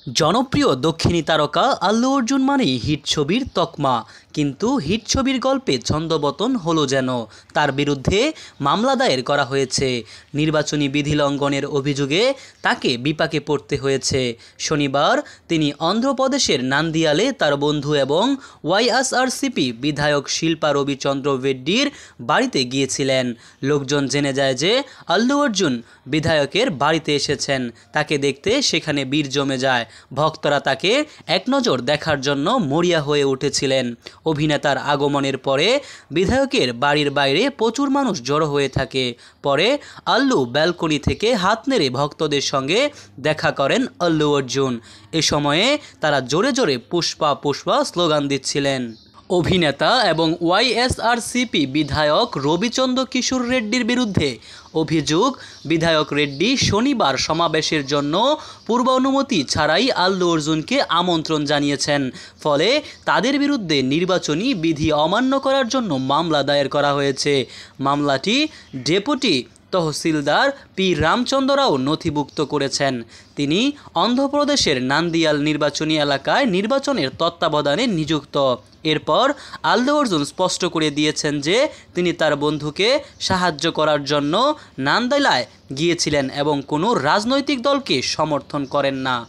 জনপ্রিয় দক্ষিণী তারকা আল্লু অর্জুন মানেই হিট ছবির তকমা। কিন্তু হিট ছবির গল্পে ছন্দপতন হলো যেন। তার বিরুদ্ধে মামলা দায়ের করা হয়েছে। নির্বাচনী বিধি লঙ্ঘনের অভিযোগে তাকে বিপাকে পড়তে হয়েছে। শনিবার তিনি অন্ধ্রপ্রদেশের নান্দিয়ালে তার বন্ধু এবং ওয়াইএসআরসিপি বিধায়ক শিল্পা রবিচন্দ্র রেড্ডির বাড়িতে গিয়েছিলেন। লোকজন জেনে যায় যে আল্লু অর্জুন বিধায়কের বাড়িতে এসেছেন। তাকে দেখতে সেখানে ভিড় জমে যায়। ভক্তরা তাকে একনজর দেখার জন্য মরিয়া হয়ে উঠেছিলেন। অভিনেতার আগমনের পরে বিধায়কের বাড়ির বাইরে প্রচুর মানুষ জড়ো হয়ে থাকে। পরে আল্লু ব্যালকনি থেকে হাত নেড়ে ভক্তদের সঙ্গে দেখা করেন আল্লু অর্জুন। এ সময়ে তারা জোরে জোরে পুষ্পা পুষ্পা স্লোগান দিচ্ছিলেন। অভিনেতা এবং ওয়াইএসআরসিপি বিধায়ক রবিচন্দ্র কিশোর রেড্ডির বিরুদ্ধে অভিযোগ, বিধায়ক রেড্ডি শনিবার সমাবেশের জন্য পূর্ব অনুমতি ছাড়াই আল্লু অর্জুনকে আমন্ত্রণ জানিয়েছেন। ফলে তাদের বিরুদ্ধে নির্বাচনী বিধি অমান্য করার জন্য মামলা দায়ের করা হয়েছে। মামলাটি ডেপুটি তহসিলদার পি রামচন্দ্র রাও নথিভুক্ত করেছেন। তিনি অন্ধ্রপ্রদেশের নান্দিয়াল নির্বাচনী এলাকায় নির্বাচনের তত্ত্বাবধানে নিযুক্ত। এরপর আল্লু অর্জুন স্পষ্ট করে দিয়েছেন যে তিনি তার বন্ধুকে সাহায্য করার জন্য নান্দাইলায় গিয়েছিলেন এবং কোনো রাজনৈতিক দলকে সমর্থন করেন না।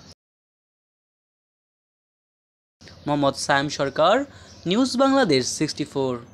মোহাম্মদ সায়েম সরকার, নিউজ বাংলাদেশ 64।